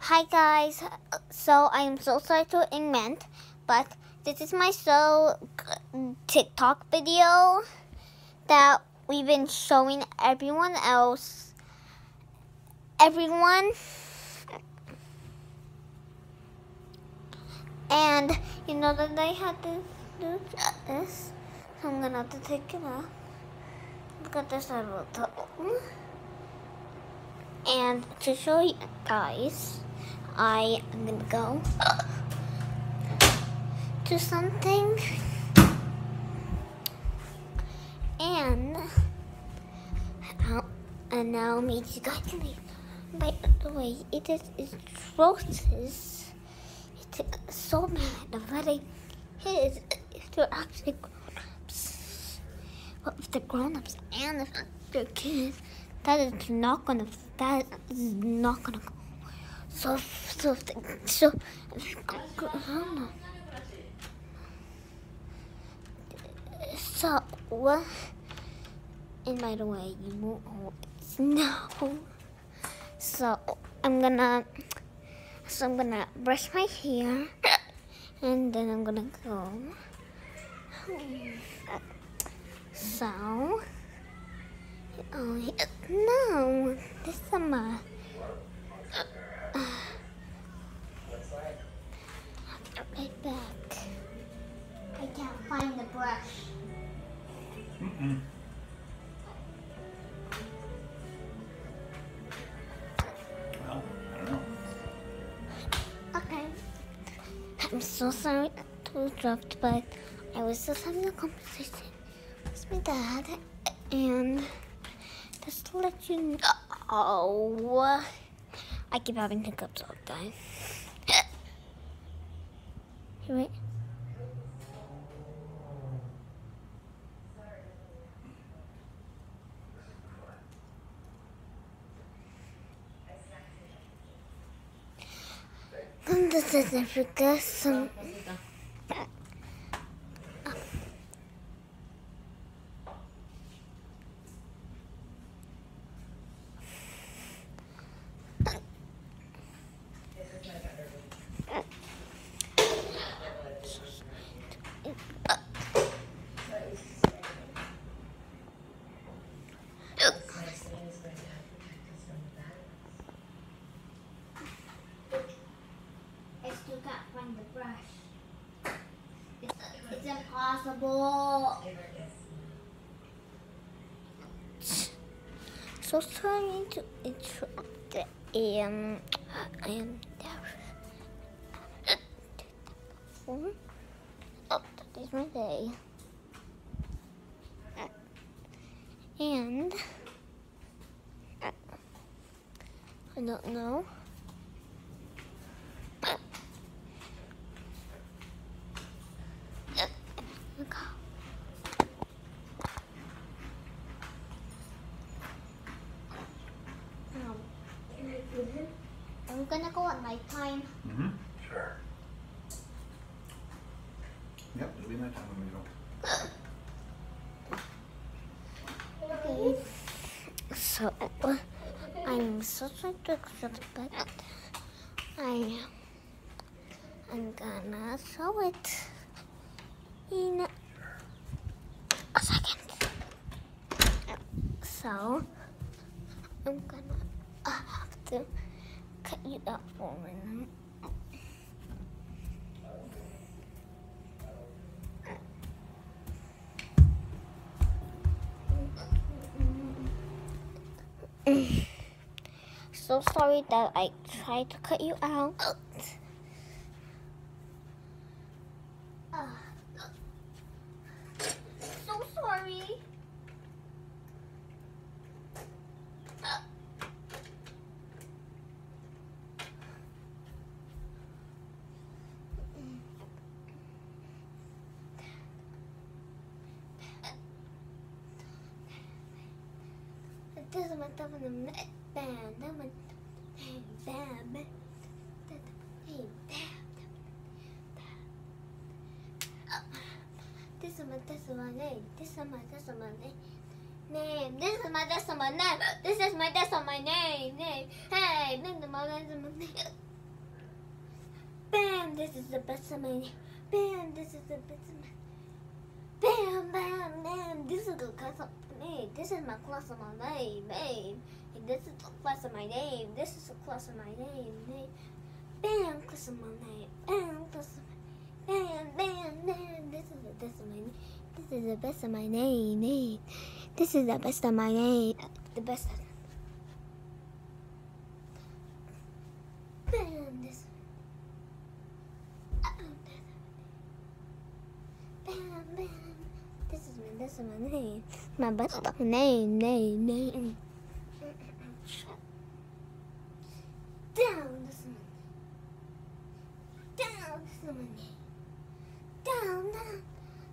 Hi guys, so I am so sorry to invent, but this is my TikTok video that we've been showing everyone. And you know that I had to do this, so I'm gonna have to take it off. Look at this little toe. And to show you guys, I am gonna go to something, and now meet you guys. By the way, it's roses. It's so bad that I hit it. They're actually grown-ups. But if they're grown-ups and if they're kids, that is not gonna go. So what? And by the way, you won't no. So I'm gonna brush my hair, and then I'm gonna go. So, no, this is my. Right back. I can't find the brush. Well, I don't know. Okay. I'm so sorry to interrupt, but I was just having a conversation with my dad, and just to let you know, I keep having hiccups all the time. You right? This is Africa. The brush. It's impossible. So sorry to interrupt. I am there. Oh, today's my day. And I don't know. Are we gonna go at night time? Sure. Yep, it'll be nighttime when we go. Okay. So I'm so sorry to accept, but I'm gonna show it in a second. So I'm gonna have to cut you out for a minute. So sorry that I tried to cut you out. So sorry. This is my name. This is my name. Hey, this is my name. Bam, this is the best of my name. Bam, this is the best of my Bam, bam, bam. This is the class of my name. This is my class of my name. Name. And this is the class of my name. This is the class of my name. Name. Bam, class of my name. Bam, class of my Bam, bam, bam. This is the best of my name. This is the best of my name. Name. This is the best of my name. The best of Bam, this. Bam, bam. This is my name. My best name. Name. Down, this is my Down, this is my name. Down.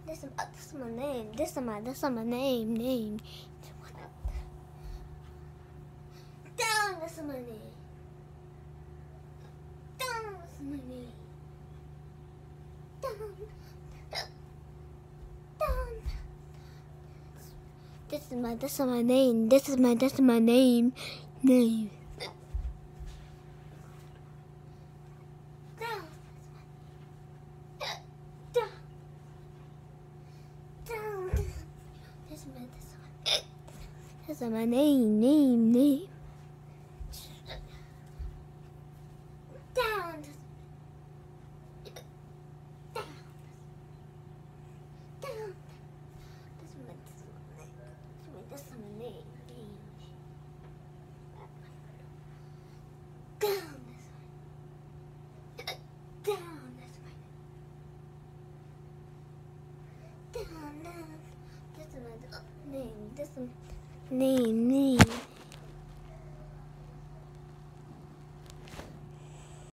This is my name. This is my name. Name. Down, this is my name. Down, this is my name. Down. This is my name. This is my name. Name. Down. This is my name. Name. Down. This is my name. Down. Down. This is my Down. This is my name. This is name.